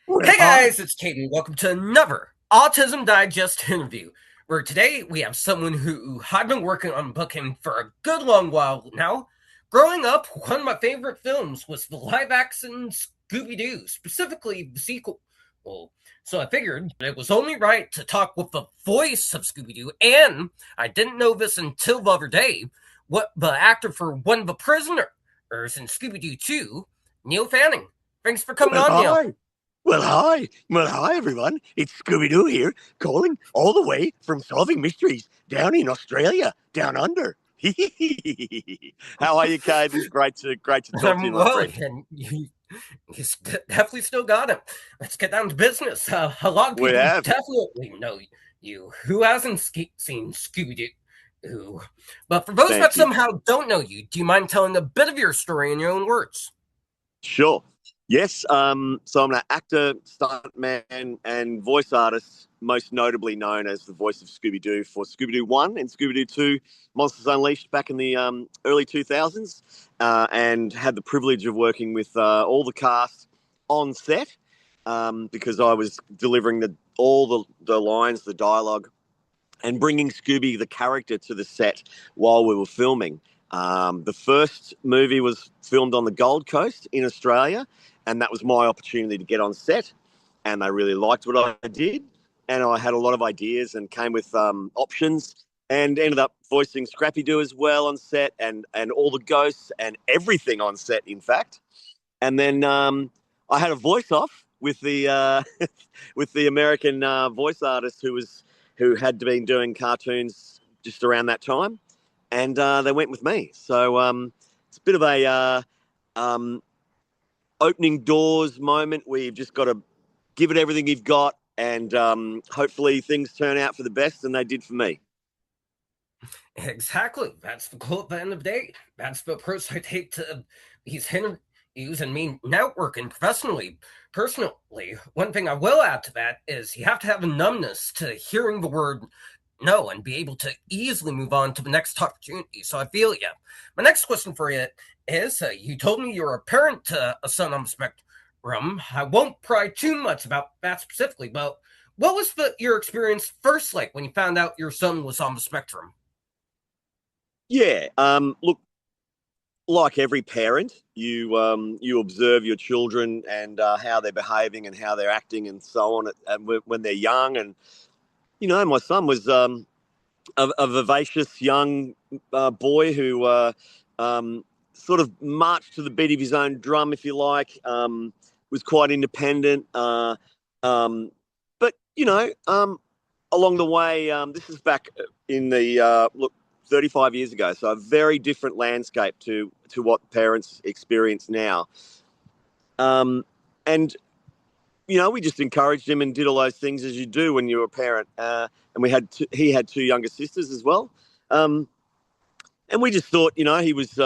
Well, Hey hi. guys, it's Caden. Welcome to another Autism Digest interview, where today we have someone who I've been working on booking for a good long while now. Growing up, one of my favorite films was the live action Scooby-Doo, specifically the sequel. Well, so I figured it was only right to talk with the voice of Scooby-Doo, and I didn't know this until the other day, what the actor for one of the prisoners in Scooby-Doo 2, Neil Fanning. Thanks for coming Well, on, Neil. hi. Well, hi, everyone. It's Scooby-Doo here, calling all the way from solving mysteries down in Australia, down under. How are you, Caden? Great to talk to you, my Well, friend. and you definitely still got it. Let's get down to business. A lot of We people have. definitely know you. Who hasn't seen Scooby Doo? Who? But for those that Thank you. somehow don't know you, do you mind telling a bit of your story in your own words? Sure. Yes. So I'm an actor, stuntman, and voice artist, most notably known as the voice of Scooby-Doo for Scooby-Doo 1 and Scooby-Doo 2 Monsters Unleashed back in the early 2000s, and had the privilege of working with all the cast on set because I was delivering all the lines, the dialogue, and bringing Scooby the character to the set while we were filming. The first movie was filmed on the Gold Coast in Australia, and that was my opportunity to get on set. And I really liked what I did, and I had a lot of ideas and came with options, and ended up voicing Scrappy Doo as well on set, and all the ghosts and everything on set, in fact. And then I had a voice off with the with the American voice artist who had been doing cartoons just around that time, and they went with me. So it's a bit of a um, opening doors moment where you've just got to give it everything you've got, and hopefully things turn out for the best, and they did for me. Exactly. That's the goal at the end of the day. That's the approach I take to these interviews and me networking professionally. Personally, one thing I will add to that is you have to have a numbness to hearing the word no and be able to easily move on to the next opportunity. So I feel you. My next question for you is you told me you're a parent to a son on the spectrum. I won't pry too much about that specifically, but what was your experience first like when you found out your son was on the spectrum? Yeah. Look, like every parent, you observe your children and how they're behaving and how they're acting and so on, and when they're young. And my son was a vivacious young boy who sort of marched to the beat of his own drum, if you like. Was quite independent, um, but along the way, this is back in the look 35 years ago, so a very different landscape to what parents experience now. Um, and we just encouraged him and did all those things as you do when you're a parent. And he had two younger sisters as well. Um, and we just thought, he was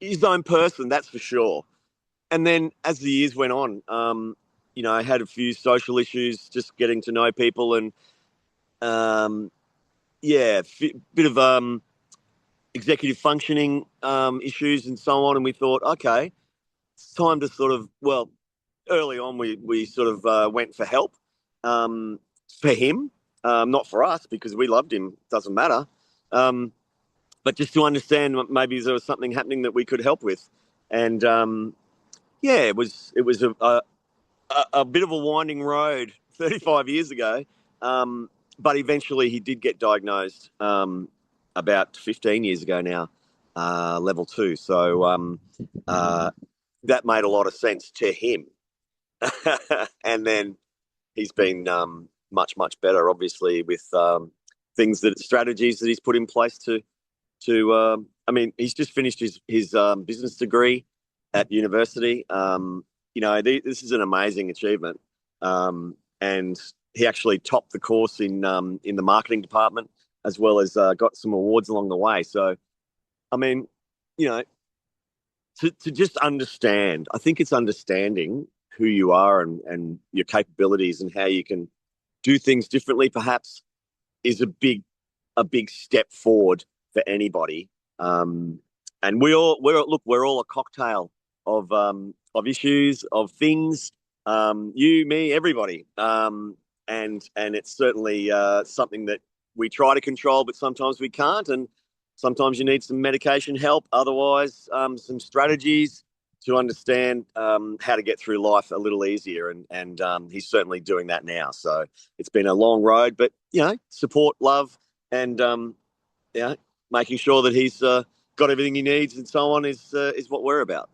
his own person, that's for sure. And then as the years went on, I had a few social issues, just getting to know people, and um, yeah, bit of executive functioning issues and so on. And we thought, okay, it's time to sort of, well, early on we sort of went for help um, for him, not for us because we loved him. Doesn't matter, but just to understand maybe there was something happening that we could help with, and yeah, it was a bit of a winding road 35 years ago, but eventually he did get diagnosed about 15 years ago now, level two. So uh, that made a lot of sense to him. And then he's been much better, obviously, with strategies that he's put in place to. I mean, he's just finished his business degree at university. This is an amazing achievement, and he actually topped the course in the marketing department as well as got some awards along the way. So, I mean, you know, to just understand. I think it's understanding who you are and your capabilities and how you can do things differently, perhaps, is a big step forward for anybody. And we're all a cocktail of issues, of things. You, me, everybody, and it's certainly something that we try to control, but sometimes we can't, and sometimes you need some medication help. Otherwise, some strategies to understand how to get through life a little easier, and he's certainly doing that now. So it's been a long road, but support, love, and making sure that he's got everything he needs and so on is what we're about.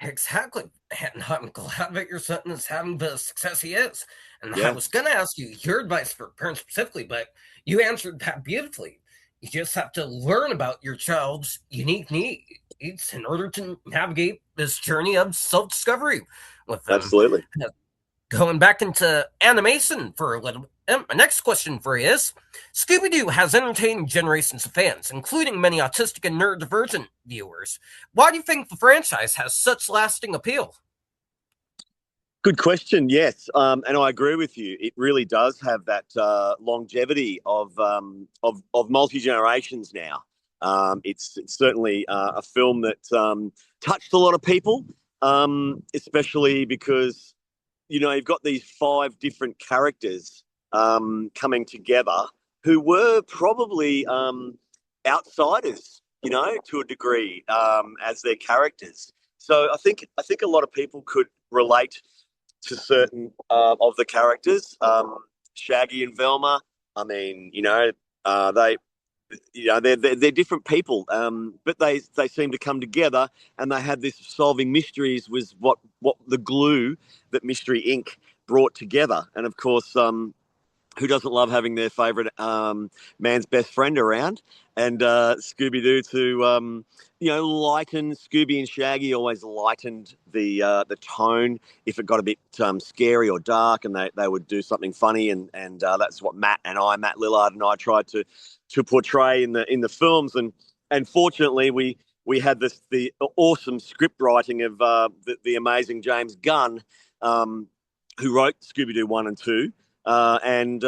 Exactly. And I'm glad that your son is having the success he is. And I Yeah, was going to ask you your advice for parents specifically, but you answered that beautifully. You just have to learn about your child's unique needs in order to navigate this journey of self discovery with them. absolutely. Going back into animation for a little. My next question for you is Scooby-Doo has entertained generations of fans, including many autistic and neurodivergent viewers. Why do you think the franchise has such lasting appeal? Good question. Yes, and I agree with you. It really does have that longevity of multi generations now. It's certainly a film that touched a lot of people, especially because you've got these five different characters coming together who were probably outsiders, to a degree, as their characters. So I think a lot of people could relate to certain of the characters. Shaggy and Velma. I mean, they, they're different people, but they seem to come together, and they had this solving mysteries was what the glue that Mystery Inc. brought together, and of course, who doesn't love having their favourite man's best friend around? And Scooby-Doo to lighten. Scooby and Shaggy always lightened the tone if it got a bit scary or dark, and they would do something funny, and that's what Matt Lillard and I tried to portray in the films, and fortunately we had the awesome script writing of the amazing James Gunn, who wrote Scooby-Doo 1 and 2. And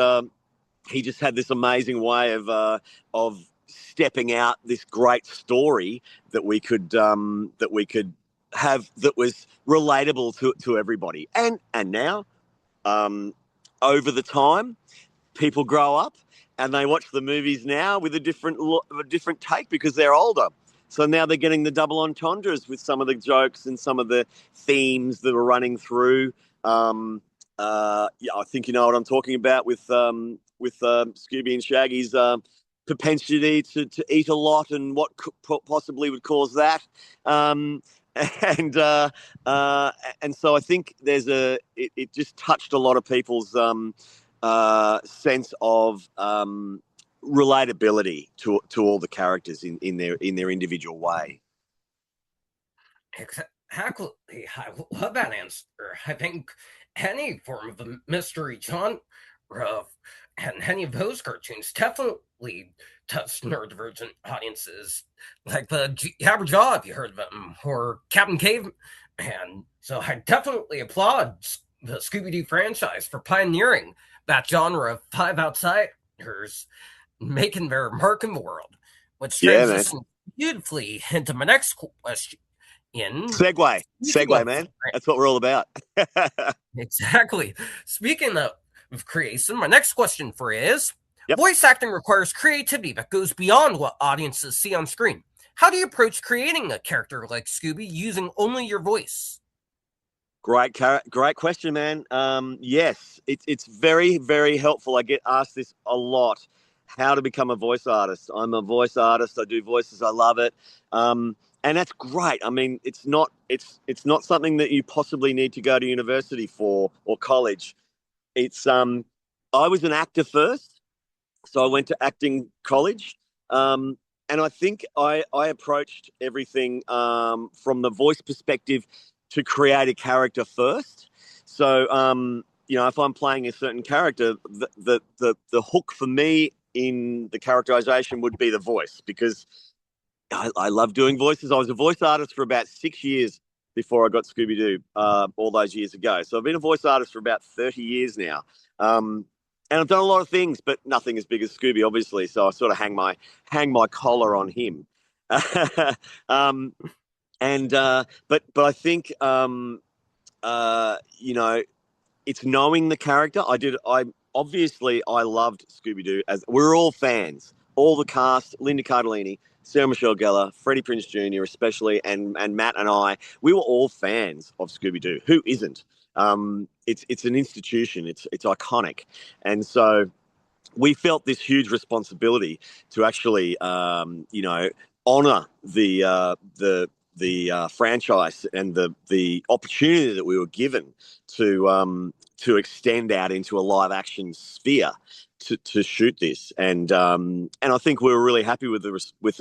he just had this amazing way of stepping out this great story that we could have that was relatable to everybody. And now, over the time, people grow up and they watch the movies now with a different take because they're older. So now they're getting the double entendres with some of the jokes and some of the themes that are running through. I think you know what I'm talking about with Scooby and Shaggy's propensity to eat a lot and what possibly would cause that. And and so I think it just touched a lot of people's sense of relatability to all the characters in their individual way. Exactly. I love that answer. I think any form of a mystery genre and any of those cartoons definitely touched neurodivergent audiences, like the Jabberjaw, if you heard of them, or Captain Caveman. And so I definitely applaud the Scooby Doo franchise for pioneering that genre of five outsiders making their mark in the world, which Yeah, man. transitions beautifully into my next question. Segway, man. That's what we're all about. Exactly. Speaking of creation, my next question for you is Yep. voice acting requires creativity that goes beyond what audiences see on screen. How do you approach creating a character like Scooby using only your voice? Great question, man. Yes, it's very, very helpful. I get asked this a lot. How to become a voice artist? I'm a voice artist. I do voices. I love it, and that's great. I mean, it's not something that you possibly need to go to university for or college. It's I was an actor first, so I went to acting college, and I think I approached everything from the voice perspective to create a character first. So if I'm playing a certain character, the hook for me in the characterization would be the voice because I love doing voices. I was a voice artist for about 6 years before I got Scooby Doo all those years ago. So I've been a voice artist for about 30 years now. And I've done a lot of things, but nothing as big as Scooby, obviously. So I sort of hang my collar on him. um, And but I think you know, it's knowing the character. I obviously I loved Scooby-Doo, as we're all fans. All the cast, Linda Cardellini, Sarah Michelle Gellar, Freddie Prinze Jr. especially, and Matt and I, we were all fans of Scooby-Doo. Who isn't? It's an institution. It's iconic, and so we felt this huge responsibility to actually, honor the franchise and the opportunity that we were given to extend out into a live action sphere to shoot this, and I think we were really happy with the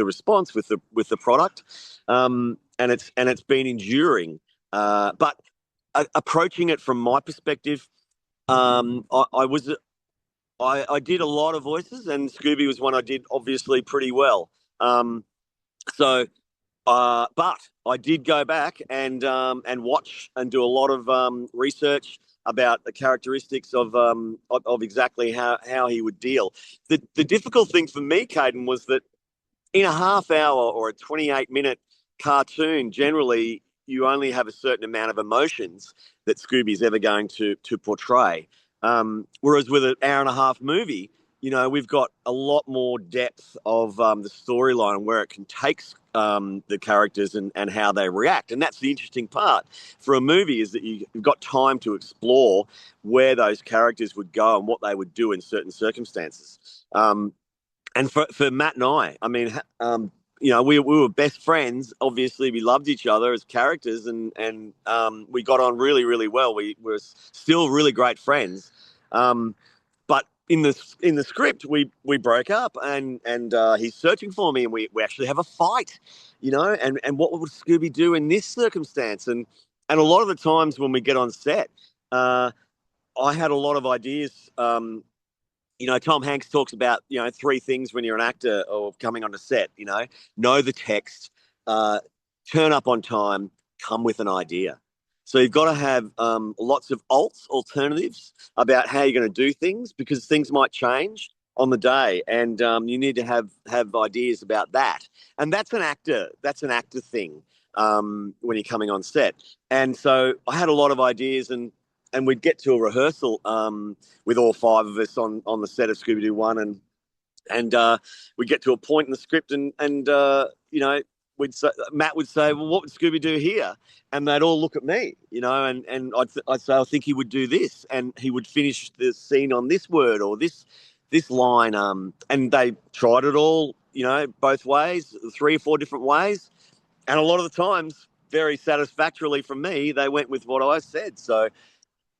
response with the product, and it's been enduring, but approaching it from my perspective, I did a lot of voices, and Scooby was one I did obviously pretty well. Um, so, but I did go back and watch and do a lot of research about the characteristics of exactly how he would deal. The difficult thing for me, Caden, was that in a half hour or a 28-minute cartoon, generally you only have a certain amount of emotions that Scooby's ever going to portray. Whereas with an hour and a half movie, we've got a lot more depth of the storyline and where it can take the characters and how they react. And that's the interesting part for a movie, is that you've got time to explore where those characters would go and what they would do in certain circumstances. And for Matt and I mean, we were best friends. Obviously, we loved each other as characters, and we got on really, really well. We were still really great friends. But in the script, we broke up, and he's searching for me, and we actually have a fight, and what would Scooby do in this circumstance? And a lot of the times when we get on set, I had a lot of ideas. Tom Hanks talks about, three things when you're an actor or coming on a set, know the text, uh, turn up on time, come with an idea. So you've got to have lots of alternatives about how you're going to do things, because things might change on the day, and you need to have ideas about that. And that's an actor thing, when you're coming on set. And so I had a lot of ideas, and we'd get to a rehearsal with all five of us on the set of Scooby-Doo 1, and we'd get to a point in the script, and Matt would say, well, what would Scooby do here? And they'd all look at me, and I'd say, I think he would do this, and he would finish the scene on this word or this line, and they tried it all, both ways, 3 or 4 different ways, and a lot of the times, very satisfactorily from me, they went with what I said. So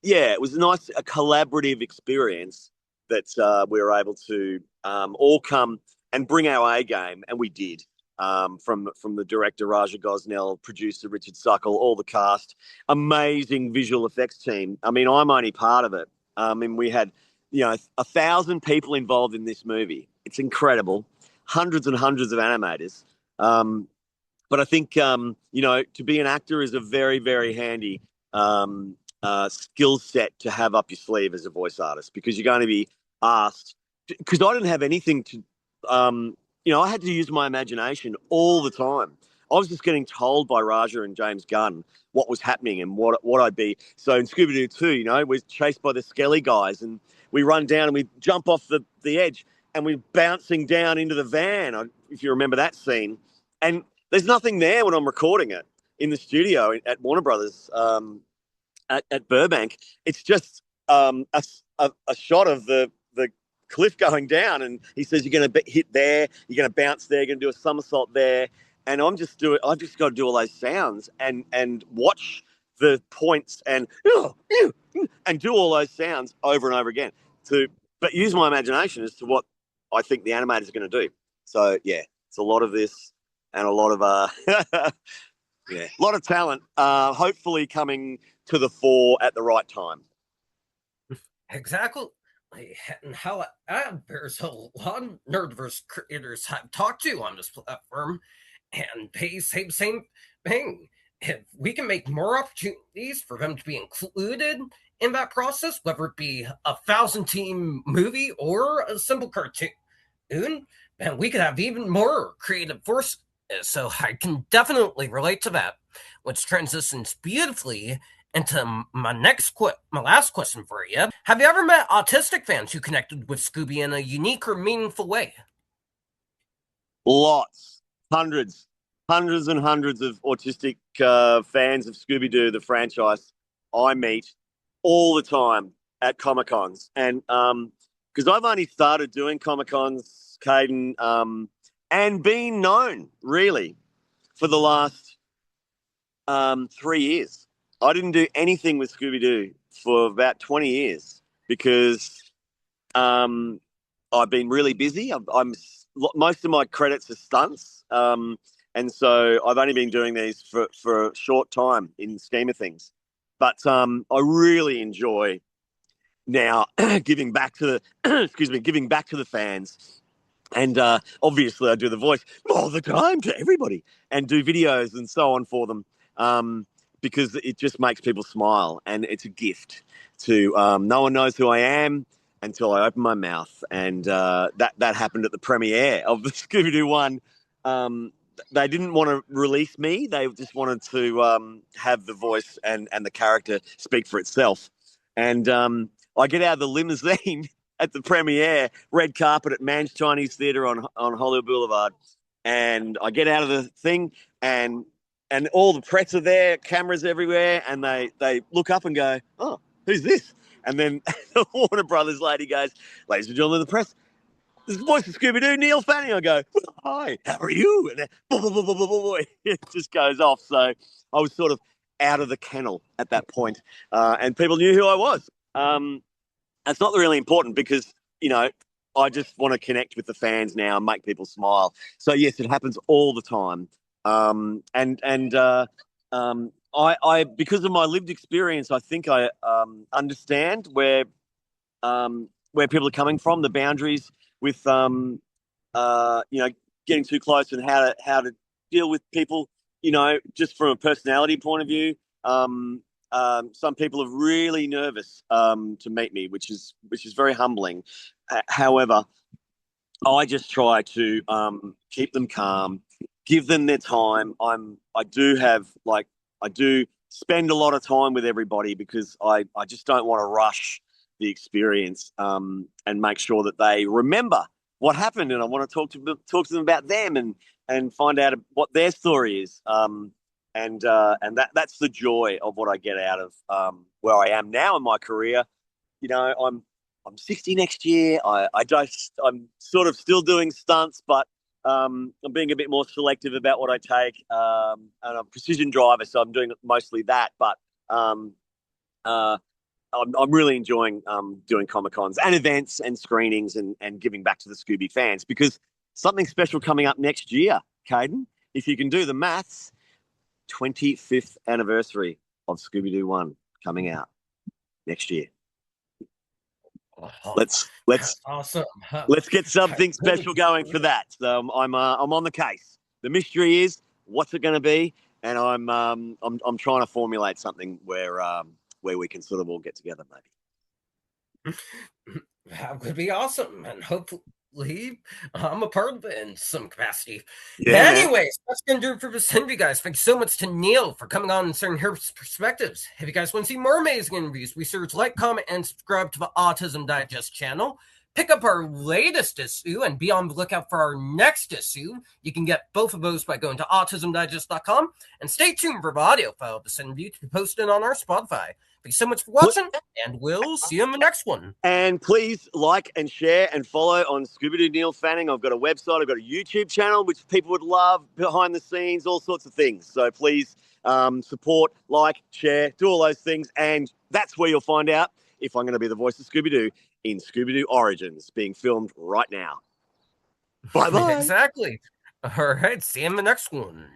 yeah, it was a collaborative experience that we were able to all come and bring our A game, and we did. From the director Raja Gosnell, producer Richard Suckle, all the cast, amazing visual effects team. I mean, I'm only part of it. And we had, 1,000 people involved in this movie. It's incredible, hundreds and hundreds of animators. But I think, to be an actor is a very, very handy skill set to have up your sleeve as a voice artist, because you're going to be asked. Because I didn't have anything to, I had to use my imagination all the time. I was just getting told by Raja and James Gunn what was happening and what I'd be. So in Scooby-Doo 2, we're chased by the Skelly guys, and we run down and we jump off the edge, and we're bouncing down into the van, if you remember that scene. And there's nothing there when I'm recording it in the studio at Warner Brothers, at Burbank. It's just a shot of the cliff going down, and he says you're going to hit there, you're going to bounce there, you're going to do a somersault there, and I've just got to do all those sounds and watch the points and do all those sounds over and over again, but use my imagination as to what I think the animators are going to do. So yeah, it's a lot of this and a lot of yeah, a lot of talent, hopefully coming to the fore at the right time. Exactly. And how there's a lot of Nerdverse creators I've talked to on this platform, and they say the same thing. If we can make more opportunities for them to be included in that process, whether it be a 1,000-team movie or a simple cartoon, then we could have even more creative force So I can definitely relate to that, which transitions beautifully into my last question for you. Have you ever met autistic fans who connected with Scooby in a unique or meaningful way? Lots, hundreds, hundreds and hundreds of autistic fans of Scooby-Doo, the franchise, I meet all the time at Comic Cons, and because I've only started doing Comic Cons, Caden, and been known really for the last 3 years. I didn't do anything with Scooby Doo for about 20 years because um, I've been really busy. I'm most of my credits are stunts, and so I've only been doing these for a short time in the scheme of things. But I really enjoy now giving back to the excuse me, giving back to the fans. And obviously, I do the voice all the time to everybody and do videos and so on for them um, because it just makes people smile. And it's a gift to no one knows who I am until I open my mouth. And that happened at the premiere of the Scooby Doo one. Um, they didn't want to release me, they just wanted to have the voice and the character speak for itself. And I get out of the limousine at the premiere, red carpet at Man's Chinese Theatre on Hollywood Boulevard, and I get out of the thing, and all the press are there, cameras everywhere, and they look up and go, "Oh, who's this?" And then the Warner Brothers lady goes, "Ladies and gentlemen of the press, this is the voice of Scooby-Doo, Neil Fanning." I go, "Hi, how are you?" And then, it just goes off. So I was sort of out of the kennel at that point, and people knew who I was. It's not really important because, you know, I just want to connect with the fans now and make people smile. So yes, it happens all the time. I because of my lived experience, I think I understand where people are coming from, the boundaries with you know, getting too close and how to deal with people, you know, just from a personality point of view. Some people are really nervous to meet me, which is very humbling. However, I just try to keep them calm, give them their time. I do have like I do spend a lot of time with everybody because I just don't want to rush the experience and make sure that they remember what happened, and I want to talk to them about them and find out what their story is. And that's the joy of what I get out of where I am now in my career. You know, I'm 60 next year. I'm sort of still doing stunts, but I'm being a bit more selective about what I take. And I'm a precision driver, so I'm doing mostly that. But uh, I'm really enjoying doing Comic Cons and events and screenings and giving back to the Scooby fans because something special coming up next year, Caden. If you can do the maths, 25th anniversary of Scooby Doo 1 coming out next year. Oh, Let's let's awesome. let's get I something really special going for that. So I'm on the case. The mystery is what's it going to be, and I'm trying to formulate something where we can sort of all get together maybe. That would be awesome, and hopefully, I'm a part of it in some capacity. Yeah, man. Anyways, that's gonna do it for this interview, guys. Thanks so much to Neil for coming on and sharing his perspectives. If you guys want to see more amazing interviews, be sure to like, comment, and subscribe to the Autism Digest channel. Pick up our latest issue and be on the lookout for our next issue. You can get both of those by going to autismdigest.com. And stay tuned for the audio file of this interview to be posted on our Spotify. Thanks so much for watching, and we'll see you in the next one. And please like and share and follow on Scooby-Doo Neil Fanning. I've got a website, I've got a YouTube channel, which people would love, behind the scenes, all sorts of things. So please support, like, share, do all those things. And that's where you'll find out if I'm going to be the voice of Scooby-Doo in Scooby-Doo Origins, being filmed right now. Bye-bye. Exactly. All right, see you in the next one.